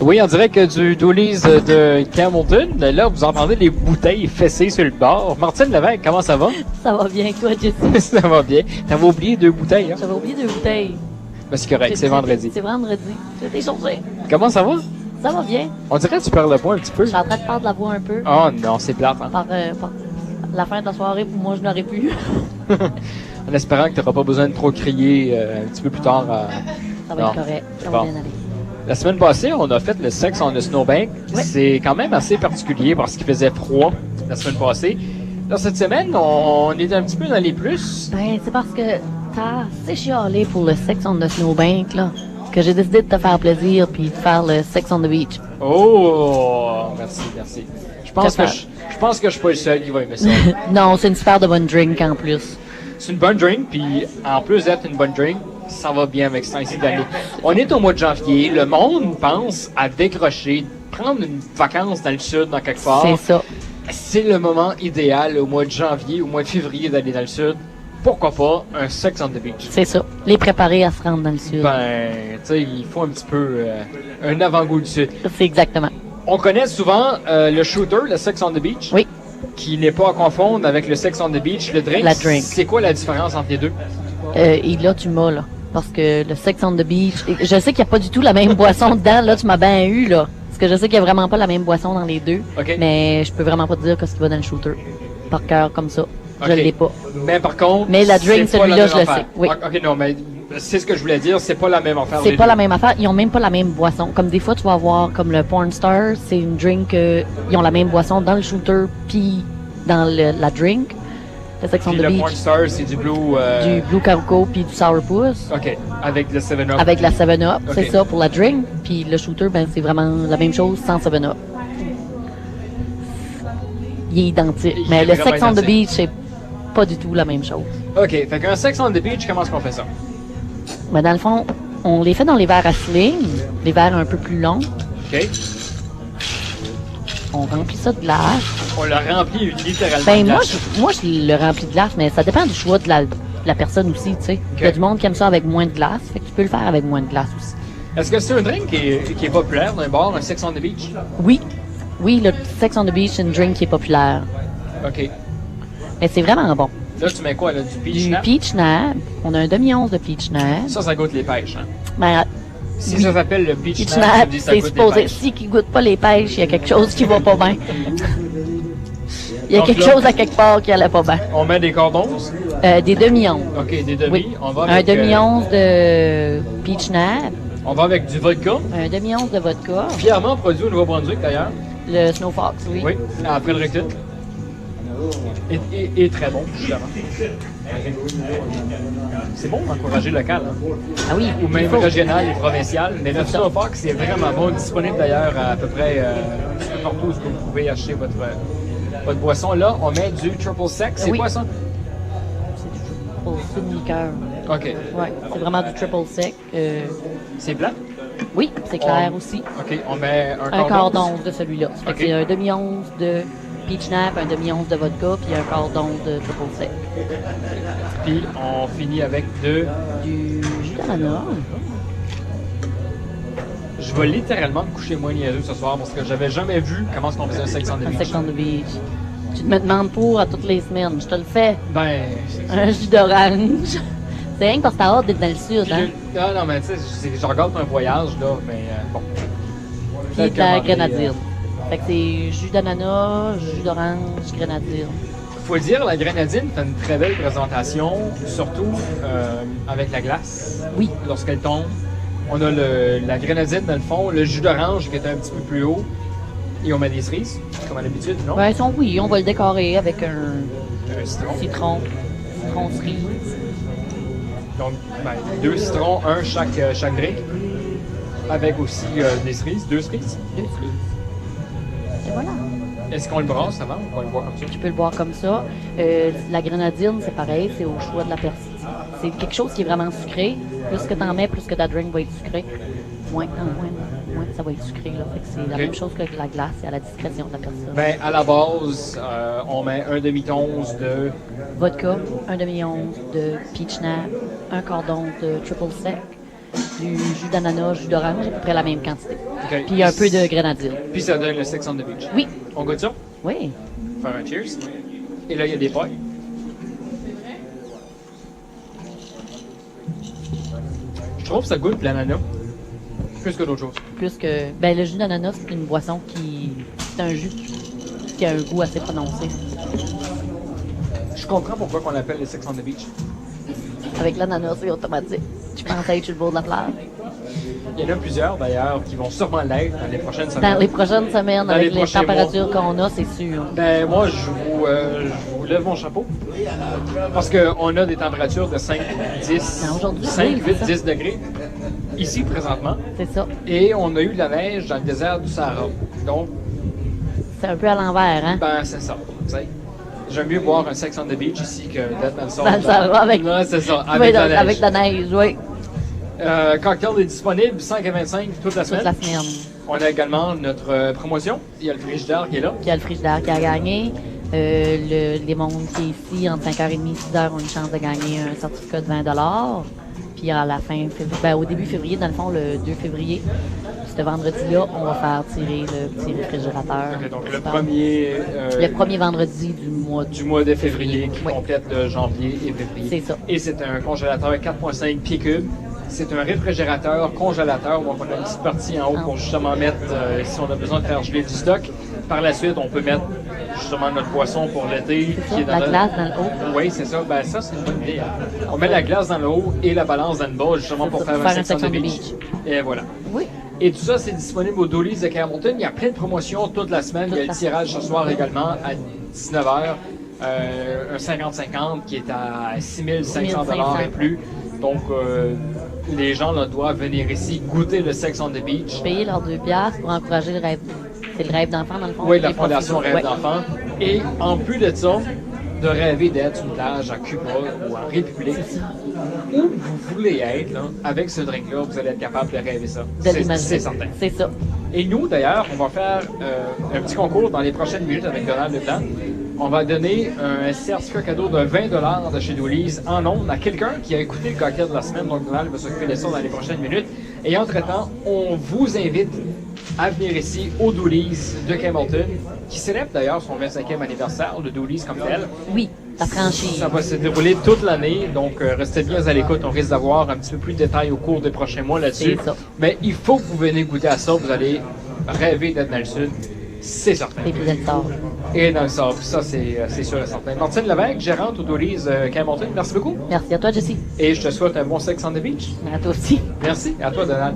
Oui, on dirait que du Doolies de Campbellton, là, vous entendez les bouteilles fessées sur le bord. Martine Lévesque, comment ça va? Ça va bien, toi, Jesse? Ça va bien. T'avais oublié 2 bouteilles, hein? J'avais oublié 2 bouteilles. Ben, c'est correct, c'est vendredi. C'est vendredi. J'ai été changé. Comment ça va? Ça va bien. On dirait que tu perds le poids un petit peu. Je suis en train de perdre la voix un peu. Oh non, c'est plate, hein? Par la fin de la soirée, pour moi, je n'aurais pu. En espérant que t'auras pas besoin de trop crier un petit peu plus tard. Ça va Non. être correct. Ça Bon. va bien aller. La semaine passée, on a fait le sexe on a snowbank. Oui. C'est quand même assez particulier parce qu'il faisait froid la semaine passée. Là, cette semaine, on est un petit peu dans les plus. Ben, c'est parce que t'as assez chialé pour le Sex on the Snowbank, là, que j'ai décidé de te faire plaisir puis de faire le Sex on the Beach. Oh, merci, merci. Je pense Très que je pense que je suis pas le seul qui va aimer ça. Non, c'est une super de bonne drink en plus. C'est une bonne drink, puis en plus d'être une bonne drink, ça va bien avec ce temps-ci d'année. On est au mois de janvier, le monde pense à décrocher, prendre une vacance dans le sud, dans quelque part. C'est ça. C'est le moment idéal au mois de janvier, au mois de février d'aller dans le sud. Pourquoi pas un sex on the beach? C'est ça. Les préparer à se rendre dans le sud. Ben, tu sais, il faut un petit peu un avant-goût du sud. C'est exactement. On connaît souvent le shooter, le sex on the beach. Oui. Qui n'est pas à confondre avec le sex on the beach, le drink. La drink. C'est quoi la différence entre les deux? Et là, tu m'as, là. Parce que le Sex on the Beach, je sais qu'il n'y a pas du tout la même boisson dedans. Là, tu m'as bien eu, là. Parce que je sais qu'il n'y a vraiment pas la même boisson dans les deux. OK. Mais je peux vraiment pas te dire ce qui va dans le shooter. Par cœur, comme ça. Je OK. l'ai pas. Mais par contre. Mais la drink, c'est pas celui-là, la je même le affaire. sais, oui. OK, non, mais c'est ce que je voulais dire, c'est pas la même affaire. C'est les pas deux. la même affaire. Ils ont même pas la même boisson. Comme des fois, tu vas voir, comme le Porn Star, c'est une drink, ils ont la même boisson dans le shooter puis dans la drink. Le Sex on Puis the le Beach. Porn Star, c'est du blue. Du Blue Coco puis du Sourpuss. OK, avec le 7-Up. Avec la 7-Up, Ok. c'est ça pour la drink. Puis le shooter, ben c'est vraiment la même chose sans 7-Up. Il est identique. Il Mais est le vraiment Sex on the identique. Beach, c'est pas du tout la même chose. OK, fait qu'un sex on the beach, comment est-ce qu'on fait ça? Mais dans le fond, on les fait dans les verres à sling, des verres un peu plus longs. OK. On remplit ça de glace. On le remplit littéralement. Ben de moi, glace. moi, je le remplis de glace, mais ça dépend du choix de la personne aussi, tu sais. Il y a du monde qui aime ça avec moins de glace, fait que tu peux le faire avec moins de glace aussi. Est-ce que c'est un drink qui est populaire dans un bar, un sex on the beach? Oui, oui, le Sex on the Beach, c'est une drink qui est populaire. OK. Mais c'est vraiment bon. Là, tu mets quoi, là? Du peach Du snap? peach nab. On a un demi-once de peach nab. Ça goûte les pêches, hein? Ben, Si oui. ça s'appelle le peach peach snap, nab, tu me dis ça c'est goûte les supposé. pêches. Si qui goûte pas les pêches, il y a quelque chose qui va pas bien. Il y a Donc quelque là- chose à quelque part qui allait pas bien. On met des cordons? Des demi-onces. OK, des demi. Oui. On va Un avec, demi-once de peach nab. on va avec du vodka. Un demi-once de vodka. Fièrement produit au Nouveau-Brunswick, d'ailleurs. Le Snow Fox, oui. Oui, à Fredericton. Et très bon, justement. C'est bon d'encourager local, hein? Ah oui, Ou même il faut. régional et provincial. Mais le Snow Fox, c'est vraiment bon. Disponible d'ailleurs à peu près partout où vous pouvez acheter votre boisson. Là, on met du triple sec. C'est Oui. quoi ça? C'est une liqueur. OK. Ouais, c'est vraiment du triple sec. C'est plat? Oui, c'est clair aussi. OK, on met Un un quart cordon. d'once de celui-là. Ça fait Ok. que c'est un demi-once de peach nap, un demi-once de vodka, puis un quart d'once de triple sec. Puis on finit avec de... Du jus d'ananas. Je vais littéralement me coucher moins niaiseux ce soir parce que j'avais jamais vu comment est-ce qu'on faisait un sex on the Un beach. Sex on the Beach. Tu me demandes pour à toutes les semaines. Je te le fais. Ben... Un jus d'orange. C'est rien que parce que t'as hâte d'être dans le sud, hein? Ah non, mais tu sais, je regarde un voyage, là, mais bon. Puis de la grenadine. Fait que c'est jus d'ananas, jus d'orange, grenadine. Faut le dire, la grenadine fait une très belle présentation, surtout avec la glace. Oui. Lorsqu'elle tombe. On a la grenadine dans le fond, le jus d'orange qui est un petit peu plus haut. Et on met des cerises, comme à l'habitude, non? Ben, oui, on va le décorer avec un Un citron. citron cerise. Donc, ben, 2 citrons, un chaque drink. Avec aussi des cerises, 2 cerises. 2 cerises. Et voilà. Est-ce qu'on le brasse avant ou qu'on le boit comme ça? Tu peux le boire comme ça. La grenadine, c'est pareil, c'est au choix de la personne. C'est quelque chose qui est vraiment sucré. Plus que t'en mets, plus que ta drink va être sucrée. Moins que ça va être sucré. Là. Fait que c'est la Ok. même chose que la glace, c'est à la discrétion de la personne. Ben, à la base, on met un demi-once de... Vodka, un demi-once de peach nap, un quart d'once de triple sec, du jus d'ananas, jus d'orange, à peu près la même quantité. OK. OK. Puis un peu de grenadine. Puis ça donne le Sex on the Beach. Oui. On goûte ça? Oui. Faire un cheers. Et là, il y a des pailles. Je trouve que ça goûte l'ananas. Plus que d'autres choses. Plus que. Ben, le jus d'ananas, c'est une boisson qui. C'est un jus qui a un goût assez prononcé. Je comprends pourquoi on l'appelle le Sex on the Beach. Avec l'ananas, c'est automatique. Je pense être sur le bord de la plage. Il y en a plusieurs d'ailleurs qui vont sûrement l'être dans les prochaines Dans semaines. les prochaines semaines, Dans avec les les prochains températures qu'on a, c'est sûr. Ben moi, je vous lève mon chapeau. Parce qu'on a des températures de 5, 10, Ben, aujourd'hui, 5, oui, 8, c'est ça. 10 degrés. Ici, présentement. C'est ça. Et on a eu de la neige dans le désert du Sahara. Donc, C'est un peu à l'envers, hein? ben c'est ça. Tu sais. J'aime mieux boire un Sex on the Beach ici que d'être dans le sol. Dans le Sahara avec- Non, c'est ça, Oui, avec la neige. avec la neige, oui. Cocktail est disponible 5,25 toute la Toute semaine. la semaine. On a également notre promotion. Il y a le frigidaire qui est là. Puis il y a le frigidaire qui a gagné. Les mondes qui est ici, entre 5h30 et 6h, ont une chance de gagner un certificat de 20 $. Puis à la fin février, ben, au début février, dans le fond, le 2 février, ce vendredi-là, on va faire tirer le petit réfrigérateur. Ok, donc le premier vendredi du mois de février qui Oui. complète le janvier et février. C'est ça. Et c'est un congélateur 4,5 pieds cubes. C'est un réfrigérateur congélateur, donc on a une petite partie en haut pour justement mettre, si on a besoin de faire geler du stock. Par la suite, on peut mettre justement notre boisson pour l'été. C'est ça, la glace dans le haut. Oui, c'est ça. Ben ça, c'est une bonne idée. Hein. On met la glace dans le haut et la balance dans le bas, justement pour faire un section de beach. Et voilà. Oui. Et tout ça, c'est disponible au Doolies de Carleton. Il y a plein de promotions toute la semaine. Il y a le tirage ce soir également à 19h. Un 50-50 qui est à 6 500 $ et plus. Donc, les gens là, doivent venir ici goûter le Sex on the Beach. Payer leurs 2 piastres pour encourager le rêve. C'est le rêve d'enfant, dans le fond. Oui, la Les Fondation profils. Rêve Ouais. d'enfant. Et en plus de ça, de rêver d'être sur une plage à Cuba ou en République, où vous voulez être, là, avec ce drink-là, vous allez être capable de rêver ça. De C'est l'imaginer. certain. C'est ça. Et nous, d'ailleurs, on va faire un petit concours dans les prochaines minutes avec Donald Leblanc. On va donner un certificat cadeau de 20 $ de chez Doolies en ondes à quelqu'un qui a écouté le cocktail de la semaine. Donc, Donald va s'occuper de ça dans les prochaines minutes. Et entre-temps, on vous invite à venir ici au Doolies de Campbellton, qui célèbre d'ailleurs son 25e anniversaire, le Doolies comme tel. Oui, la franchise. Ça va se dérouler toute l'année, donc restez bien à l'écoute. On risque d'avoir un petit peu plus de détails au cours des prochains mois là-dessus. C'est ça. Mais il faut que vous venez goûter à ça. Vous allez rêver d'être dans le sud. C'est certain. Et puis d'être tard. Et dans le sable, ça c'est sûr et certain. Martine Lévesque, gérante au Doolies Campbellton, merci beaucoup. Merci à toi, Jessie. Et je te souhaite un bon sex on the beach. À toi aussi. Merci. À toi, Donald.